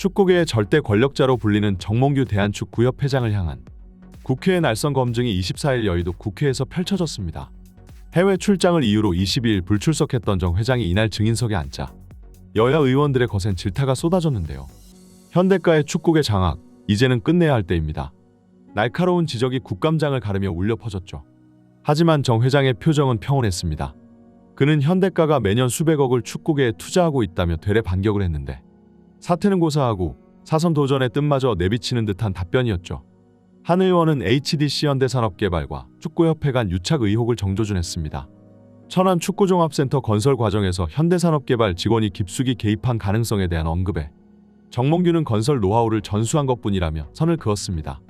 축구계의 절대 권력자로 불리는 정몽규 대한축구협회장을 향한 국회의 날선 검증이 24일 여의도 국회에서 펼쳐졌습니다. 해외 출장을 이유로 22일 불출석했던 정 회장이 이날 증인석에 앉자 여야 의원들의 거센 질타가 쏟아졌는데요. 현대가의 축구계 장악, 이제는 끝내야 할 때입니다. 날카로운 지적이 국감장을 가르며 울려 퍼졌죠. 하지만 정 회장의 표정은 평온했습니다. 그는 현대가가 매년 수백억을 축구계에 투자하고 있다며 되레 반격을 했는데 사퇴는 고사하고 사선 도전의 뜻마저 내비치는 듯한 답변이었죠. 한 의원은 HDC 현대산업개발과 축구협회 간 유착 의혹을 정조준했습니다. 천안 축구종합센터 건설 과정에서 현대산업개발 직원이 깊숙이 개입한 가능성에 대한 언급에 정몽규는 건설 노하우를 전수한 것뿐이라며 선을 그었습니다.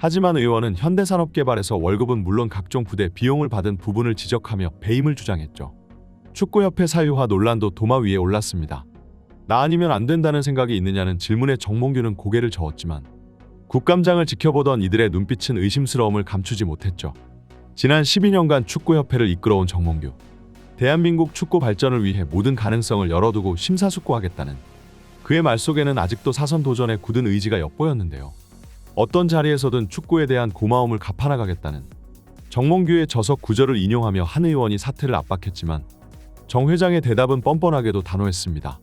하지만 의원은 현대산업개발에서 월급은 물론 각종 부대 비용을 받은 부분을 지적하며 배임을 주장했죠. 축구협회 사유화 논란도 도마 위에 올랐습니다. 나 아니면 안 된다는 생각이 있느냐는 질문에 정몽규는 고개를 저었지만 국감장을 지켜보던 이들의 눈빛은 의심스러움을 감추지 못했죠. 지난 12년간 축구협회를 이끌어온 정몽규. 대한민국 축구 발전을 위해 모든 가능성을 열어두고 심사숙고하겠다는 그의 말 속에는 아직도 사선 도전에 굳은 의지가 엿보였는데요. 어떤 자리에서든 축구에 대한 고마움을 갚아나가겠다는 정몽규의 저석 구절을 인용하며 한 의원이 사퇴를 압박했지만 정 회장의 대답은 뻔뻔하게도 단호했습니다.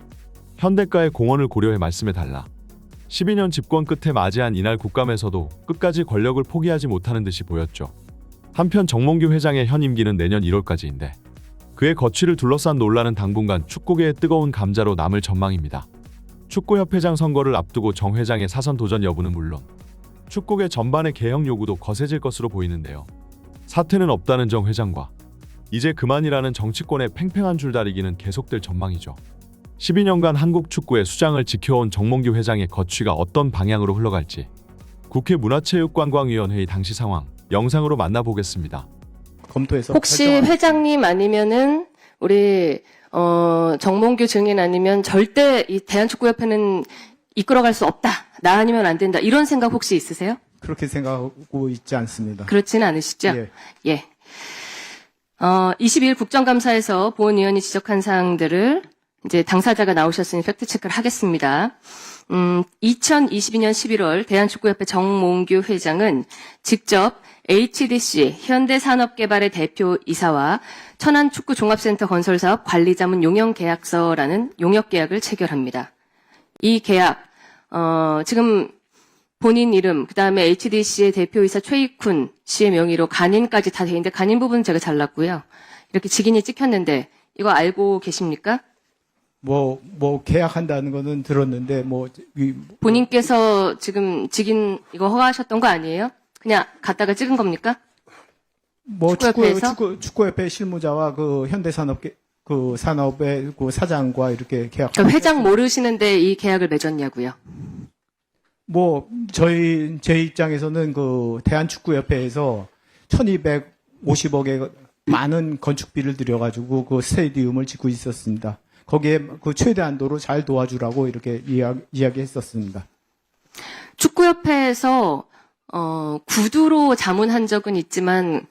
현대가의 공헌을 고려해 말씀해달라. 12년 집권 끝에 맞이한 이날 국감에서도 끝까지 권력을 포기하지 못하는 듯이 보였죠. 한편 정몽규 회장의 현 임기는 내년 1월까지인데 그의 거취를 둘러싼 논란은 당분간 축구계의 뜨거운 감자로 남을 전망입니다. 축구협회장 선거를 앞두고 정 회장의 사선 도전 여부는 물론 축구계 전반의 개혁 요구도 거세질 것으로 보이는데요. 사퇴는 없다는 정 회장과 이제 그만이라는 정치권의 팽팽한 줄다리기는 계속될 전망이죠. 12년간 한국 축구의 수장을 지켜온 정몽규 회장의 거취가 어떤 방향으로 흘러갈지 국회 문화체육관광위원회의 당시 상황 영상으로 만나보겠습니다. 검토해서 혹시 회장님 아니면은 우리 정몽규 증인 아니면 절대 이 대한축구협회는 이끌어갈 수 없다. 나 아니면 안 된다. 이런 생각 혹시 있으세요? 그렇게 생각하고 있지 않습니다. 그렇지는 않으시죠? 예. 예. 22일 국정감사에서 보은 의원이 지적한 사항들을 이제 당사자가 나오셨으니 팩트체크를 하겠습니다. 2022년 11월 대한축구협회 정몽규 회장은 직접 HDC 현대산업개발의 대표이사와 천안축구종합센터 건설사업 관리자문 용역계약서라는 용역계약을 체결합니다. 이 계약, 지금 본인 이름, 그 다음에 HDC의 대표이사 최익훈 씨의 명의로 간인까지 다 돼 있는데 간인 부분은 제가 잘랐고요. 이렇게 직인이 찍혔는데 이거 알고 계십니까? 계약한다는 거는 들었는데, 본인께서 지금 직인 이거 허가하셨던 거 아니에요? 그냥 갖다가 찍은 겁니까? 축구협회에서? 축구협회 실무자와 그 현대산업의 그 사장과 이렇게 계약. 그러니까 회장 모르시는데 이 계약을 맺었냐고요? 제 입장에서는 그 대한축구협회에서 1250억의 많은 건축비를 들여가지고 그 스테디움을 짓고 있었습니다. 거기에 그 최대한도로 잘 도와주라고 이렇게 이야기했었습니다. 축구협회에서 구두로 자문한 적은 있지만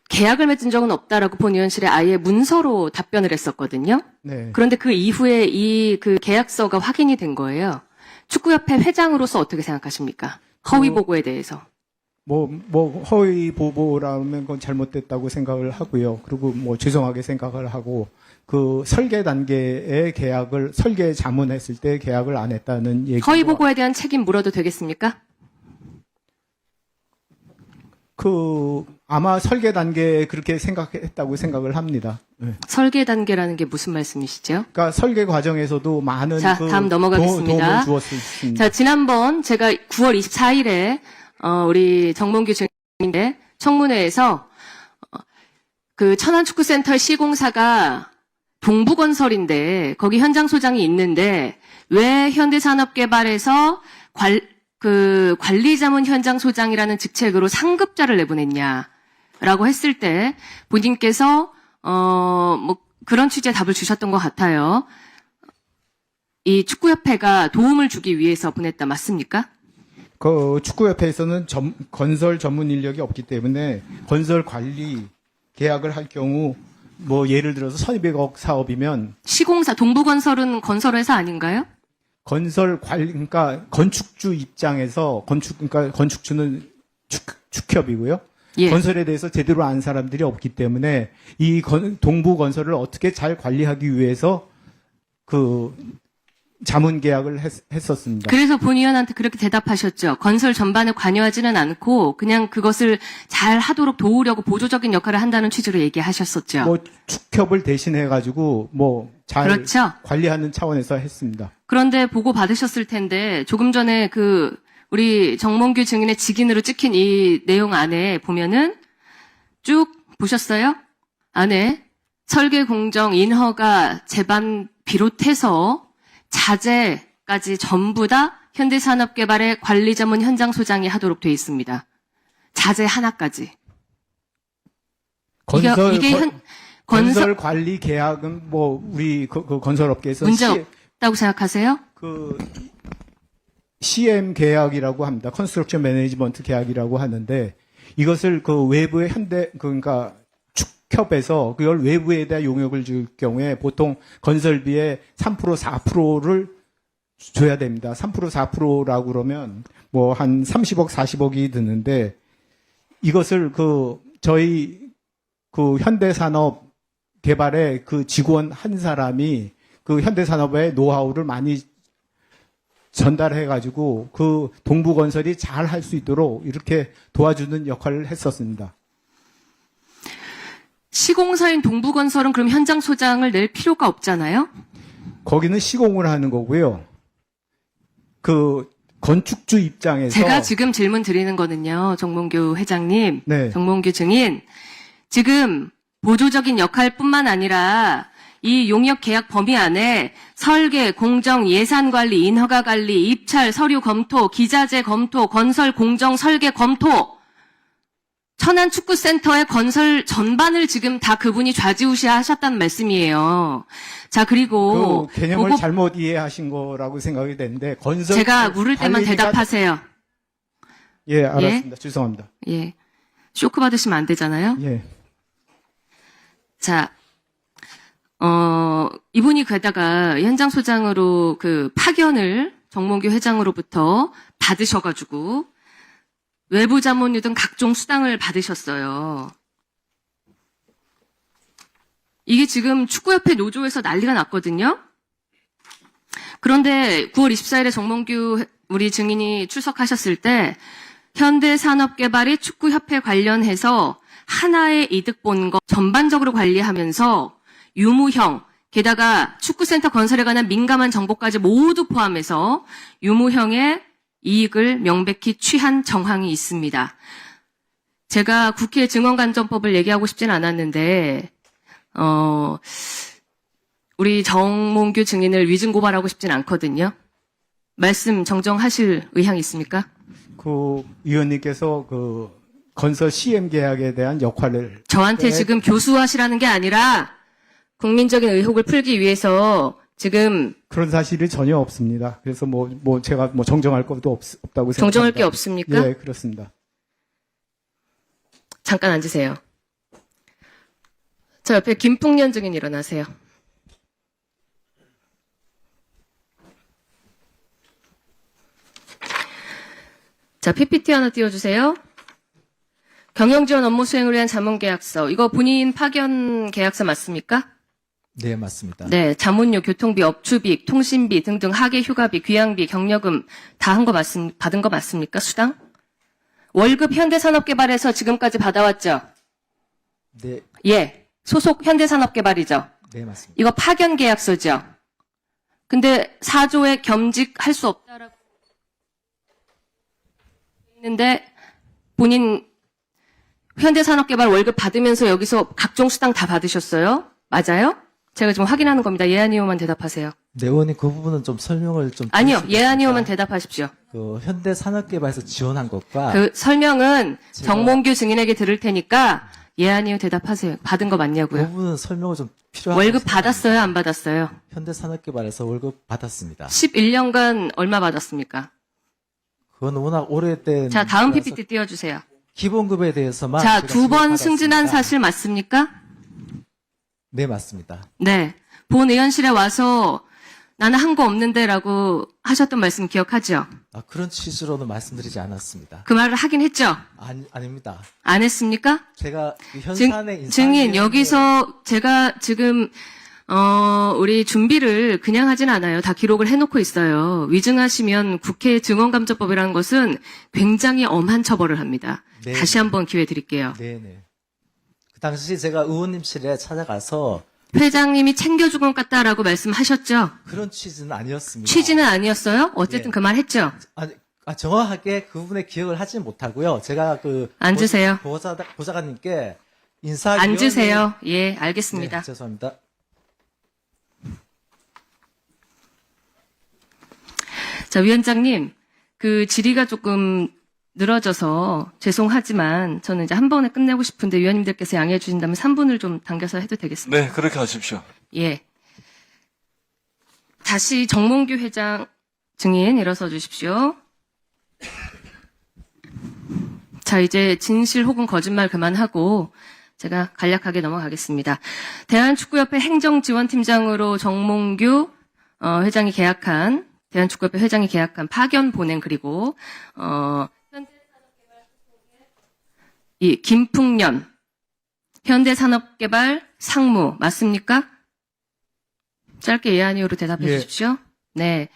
계약을 맺은 적은 없다라고 본 의원실에 아예 문서로 답변을 했었거든요. 네. 그런데 그 이후에 그 계약서가 확인이 된 거예요. 축구협회 회장으로서 어떻게 생각하십니까? 허위 보고에 대해서. 허위 보고라면 그건 잘못됐다고 생각을 하고요. 그리고 죄송하게 생각을 하고, 그 설계 단계의 계약을, 설계 자문했을 때 계약을 안 했다는 얘기. 허위 보고에 대한 책임 물어도 되겠습니까? 아마 설계 단계에 그렇게 생각했다고 생각을 합니다. 네. 설계 단계라는 게 무슨 말씀이시죠? 그러니까 설계 과정에서도 많은 자, 다음 넘어가겠습니다. 도움을 주었습니다. 자, 지난번 제가 9월 24일에 우리 정몽규 증인의 청문회에서 그 천안축구센터의 시공사가 동부건설인데 거기 현장 소장이 있는데 왜 현대산업개발에서 관리자문 현장 소장이라는 직책으로 상급자를 내보냈냐라고 했을 때 본인께서 그런 취지의 답을 주셨던 것 같아요. 이 축구협회가 도움을 주기 위해서 보냈다 맞습니까? 그 축구협회에서는 건설 전문 인력이 없기 때문에 건설 관리 계약을 할 경우 예를 들어서 1200억 사업이면 시공사 동부건설은 건설회사 아닌가요? 그러니까 건축주 입장에서 그러니까 건축주는 축협이고요. 예. 건설에 대해서 제대로 아는 사람들이 없기 때문에 이 동부 건설을 어떻게 잘 관리하기 위해서 그 자문 계약을 했었습니다. 그래서 본 의원한테 그렇게 대답하셨죠. 건설 전반에 관여하지는 않고 그냥 그것을 잘 하도록 도우려고 보조적인 역할을 한다는 취지로 얘기하셨었죠. 뭐 축협을 대신해 가지고 뭐 잘 그렇죠. 관리하는 차원에서 했습니다. 그런데 보고 받으셨을 텐데 조금 전에 우리 정몽규 증인의 직인으로 찍힌 이 내용 안에 보면은 쭉 보셨어요? 안에 설계 공정 인허가 제반 비롯해서 자재까지 전부 다 현대산업개발의 관리자문 현장소장이 하도록 돼 있습니다. 자재 하나까지. 건설 관리 계약은 뭐 우리 그 건설업계에서 문제 없다고 생각하세요? 그 CM 계약이라고 합니다. 컨스트럭션 매니지먼트 계약이라고 하는데 이것을 그 외부의 그러니까 축협에서 그걸 외부에다 용역을 줄 경우에 보통 건설비의 3% 4%를 줘야 됩니다. 3% 4%라고 그러면 뭐 한 30억 40억이 드는데 이것을 저희 현대산업 개발의 직원 한 사람이 현대산업의 노하우를 많이 전달해가지고 동부건설이 잘 할 수 있도록 이렇게 도와주는 역할을 했었습니다. 시공사인 동부건설은 그럼 현장 소장을 낼 필요가 없잖아요? 거기는 시공을 하는 거고요. 건축주 입장에서 제가 지금 질문 드리는 거는요, 정몽규 회장님, 네. 정몽규 증인, 지금 보조적인 역할뿐만 아니라 이 용역 계약 범위 안에 설계, 공정, 예산 관리, 인허가 관리, 입찰, 서류 검토, 기자재 검토, 건설 공정 설계 검토, 천안 축구센터의 건설 전반을 지금 다 그분이 좌지우지하셨다는 말씀이에요. 자, 그리고 개념을 잘못 이해하신 거라고 생각이 되는데 제가 물을 때만 대답하세요. 예, 알았습니다. 죄송합니다. 예. 쇼크 받으시면 안 되잖아요. 예. 자, 이분이 게다가 현장 소장으로 파견을 정몽규 회장으로부터 받으셔가지고 외부 자문료 등 각종 수당을 받으셨어요. 이게 지금 축구협회 노조에서 난리가 났거든요. 그런데 9월 24일에 정몽규 우리 증인이 출석하셨을 때 현대산업개발이 축구협회 관련해서 하나의 이득 본 거 전반적으로 관리하면서 유무형, 게다가 축구센터 건설에 관한 민감한 정보까지 모두 포함해서 유무형의 이익을 명백히 취한 정황이 있습니다. 제가 국회 증언간정법을 얘기하고 싶진 않았는데 우리 정몽규 증인을 위증 고발하고 싶진 않거든요. 말씀 정정하실 의향이 있습니까? 위원님께서 건설 CM 계약에 대한 역할을 저한테 지금 교수하시라는 게 아니라 국민적인 의혹을 풀기 위해서 지금 그런 사실이 전혀 없습니다. 그래서 제가 정정할 것도 없다고 생각합니다. 정정할 게 없습니까? 예, 그렇습니다. 잠깐 앉으세요. 저 옆에 김풍년 증인 일어나세요. 자, PPT 하나 띄워주세요. 경영지원 업무 수행을 위한 자문계약서. 이거 본인 파견 계약서 맞습니까? 네, 맞습니다. 네, 자문료, 교통비, 업추비, 통신비 등등 하계 휴가비, 귀향비, 경력금 다 받은 거 맞습니까? 수당? 월급 현대산업개발에서 지금까지 받아왔죠? 네, 예, 소속 현대산업개발이죠? 네, 맞습니다. 이거 파견 계약서죠? 근데 4조에 겸직할 수 없다라고 있는데 본인 현대산업개발 월급 받으면서 여기서 각종 수당 다 받으셨어요? 맞아요? 제가 지금 확인하는 겁니다. 예 아니오만 대답하세요. 네, 의원님 그 부분은 좀 설명을 좀 아니요. 드릴 수 예 아니오만 있습니까? 대답하십시오. 현대산업개발에서 지원한 것과 그 설명은 제가- 정몽규 증인에게 들을 테니까 예 아니오 대답하세요. 받은 거 그 맞냐고요? 부분은 설명을 좀 필요하다고 월급 생각합니다. 받았어요? 안 받았어요? 현대산업개발에서 월급 받았습니다. 11년간 얼마 받았습니까? 그건 워낙 오래된 자, 다음 거라서 PPT 띄워주세요. 기본급에 대해서만 자, 제가 2번 지원받았습니다. 승진한 사실 맞습니까? 네, 맞습니다. 네. 본 의원실에 와서 나는 한 거 없는데라고 하셨던 말씀 기억하죠? 그런 취지로는 말씀드리지 않았습니다. 그 말을 하긴 했죠? 아닙니다. 안 했습니까? 제가 그 현산의 인사 증인, 여기서 제가 지금, 우리 준비를 그냥 하진 않아요. 다 기록을 해놓고 있어요. 위증하시면 국회 증언감정법이라는 것은 굉장히 엄한 처벌을 합니다. 네. 다시 한번 기회 드릴게요. 네네. 그 당시 제가 의원님실에 찾아가서 회장님이 챙겨준 것 같다라고 말씀하셨죠? 그런 취지는 아니었습니다. 취지는 아니었어요? 어쨌든 네. 그 말 했죠? 정확하게 그 부분의 기억을 하지 못하고요. 제가 그 앉으세요. 보좌관님께 인사 앉으세요. 예, 알겠습니다. 네, 죄송합니다. 자, 위원장님, 그 질의가 조금 늘어져서 죄송하지만 저는 이제 한 번에 끝내고 싶은데 위원님들께서 양해해 주신다면 3분을 좀 당겨서 해도 되겠습니다. 네, 그렇게 하십시오. 예. 다시 정몽규 회장 증인 일어서 주십시오. 자, 이제 진실 혹은 거짓말 그만하고 제가 간략하게 넘어가겠습니다. 대한축구협회 행정지원팀장으로 정몽규 회장이 계약한 대한축구협회 회장이 계약한 파견 보낸 그리고 이 김풍년 현대산업개발 상무 맞습니까? 짧게 예 아니오로 대답해 예. 주십시오. 네.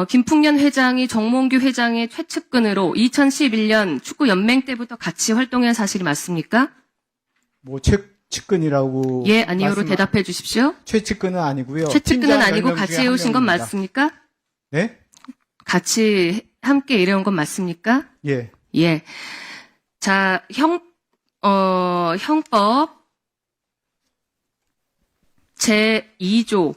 김풍년 회장이 정몽규 회장의 최측근으로 2011년 축구연맹 때부터 같이 활동한 사실이 맞습니까? 뭐 최측근이라고 예 아니오로 대답해 주십시오. 최측근은 아니고요. 최측근은 팀장 아니고 10명 같이 중에 한 해오신 건 명입니다. 맞습니까? 네? 같이 함께 일해온 건 맞습니까? 예. 예. 자, 형법 제2조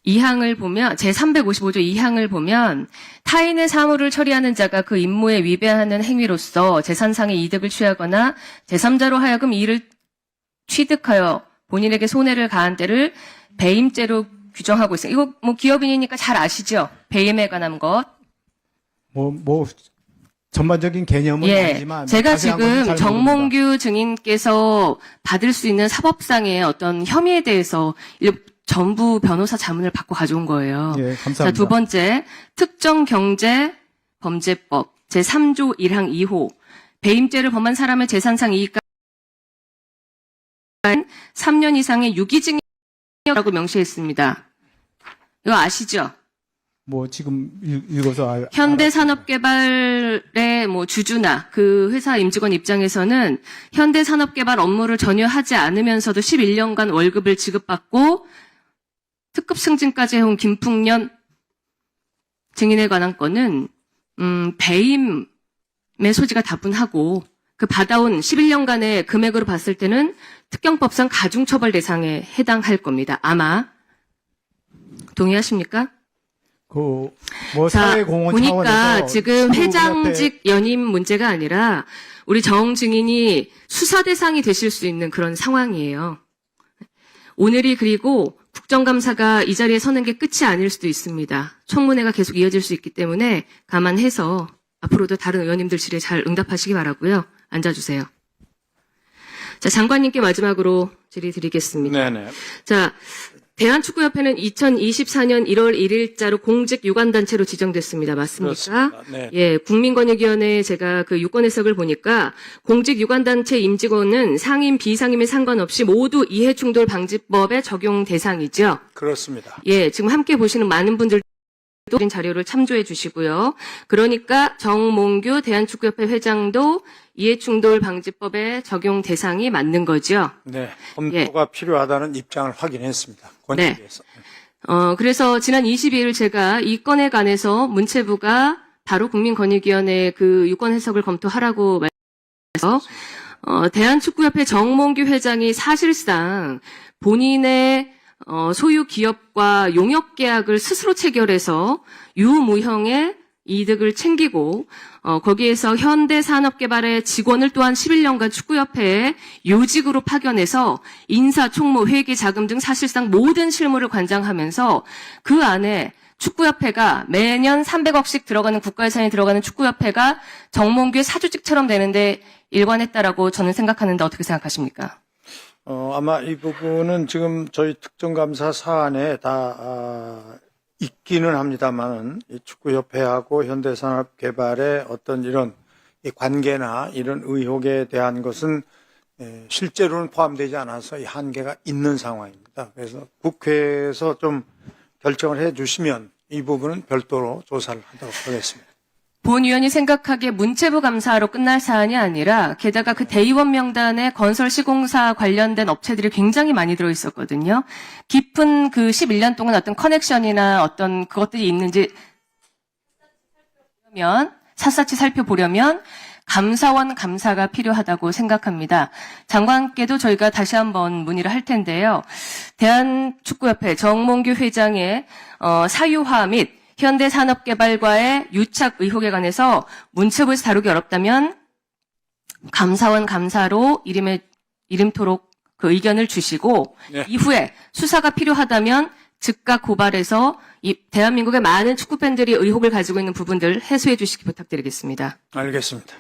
2항을 보면, 제355조 2항을 보면, 타인의 사무를 처리하는 자가 그 임무에 위배하는 행위로서 재산상의 이득을 취하거나 제3자로 하여금 이를 취득하여 본인에게 손해를 가한 때를 배임죄로 규정하고 있어요. 이거 뭐 기업인이니까 잘 아시죠? 배임에 관한 것. 뭐 전반적인 개념은 예. 아니지만 제가 자세한 건 지금 잘 정몽규 증인께서 받을 수 있는 사법상의 어떤 혐의에 대해서 전부 변호사 자문을 받고 가져온 거예요. 모릅니다. 예, 감사합니다. 자, 두 번째, 특정경제범죄법 제3조 1항 2호 배임죄를 범한 사람의 재산상 이익과 3년 이상의 유기징역이라고 명시했습니다. 이거 아시죠? 뭐 지금 읽어서 현대산업개발의 뭐 주주나 그 회사 임직원 입장에서는 현대산업개발 업무를 전혀 하지 않으면서도 11년간 월급을 지급받고 특급 승진까지 해온 김풍년 증인에 관한 건은 배임의 소지가 다분하고 그 받아온 11년간의 금액으로 봤을 때는 특경법상 가중처벌 대상에 해당할 겁니다. 아마 동의하십니까? 뭐 자, 사회공헌 보니까 차원에서 지금 축구협회 회장직 연임 문제가 아니라 우리 정 증인이 수사 대상이 되실 수 있는 그런 상황이에요. 오늘이 그리고 국정감사가 이 자리에 서는 게 끝이 아닐 수도 있습니다. 청문회가 계속 이어질 수 있기 때문에 감안해서 앞으로도 다른 의원님들 질의에 잘 응답하시기 바라고요. 앉아주세요. 자, 장관님께 마지막으로 질의 드리겠습니다. 네네. 자, 대한축구협회는 2024년 1월 1일자로 공직 유관단체로 지정됐습니다. 맞습니까? 그렇습니다. 네. 예, 국민권익위원회에 제가 그 유권 해석을 보니까 공직 유관단체 임직원은 상임, 비상임에 상관없이 모두 이해충돌 방지법의 적용 대상이죠. 그렇습니다. 예, 지금 함께 보시는 많은 분들도 자료를 참조해 주시고요. 그러니까 정몽규 대한축구협회 회장도 이해충돌 방지법의 적용 대상이 맞는 거죠. 네. 검토가 필요하다는 입장을 확인했습니다. 권익위에서. 그래서 지난 22일 제가 이 건에 관해서 문체부가 바로 국민권익위원회 그 유권 해석을 검토하라고 말해서 대한축구협회 정몽규 회장이 사실상 본인의 소유 기업과 용역 계약을 스스로 체결해서 유무형의 이득을 챙기고 거기에서 현대산업개발의 직원을 또한 11년간 축구협회에 요직으로 파견해서 인사, 총무, 회계, 자금 등 사실상 모든 실무를 관장하면서 그 안에 축구협회가 매년 300억씩 들어가는 국가 예산이 들어가는 축구협회가 정몽규의 사주직처럼 되는데 일관했다라고 저는 생각하는데 어떻게 생각하십니까? 아마 이 부분은 지금 저희 특정감사 사안에 다 있기는 합니다만은 이 축구협회하고 현대산업개발의 어떤 이런 이 관계나 이런 의혹에 대한 것은 실제로는 포함되지 않아서 이 한계가 있는 상황입니다. 그래서 국회에서 좀 결정을 해 주시면 이 부분은 별도로 조사를 하도록 하겠습니다. 본 의원이 생각하기에 문체부 감사로 끝날 사안이 아니라 게다가 그 대의원 명단에 건설 시공사 관련된 업체들이 굉장히 많이 들어 있었거든요. 깊은 그 11년 동안 어떤 커넥션이나 어떤 그것들이 있는지 샅샅이 살펴보려면 감사원 감사가 필요하다고 생각합니다. 장관께도 저희가 다시 한번 문의를 할 텐데요. 대한축구협회 정몽규 회장의 사유화 및 현대산업개발과의 유착 의혹에 관해서 문체부에서 다루기 어렵다면 감사원 감사로 이름토록 그 의견을 주시고 네. 이후에 수사가 필요하다면 즉각 고발해서 이 대한민국의 많은 축구팬들이 의혹을 가지고 있는 부분들 해소해 주시기 부탁드리겠습니다. 알겠습니다.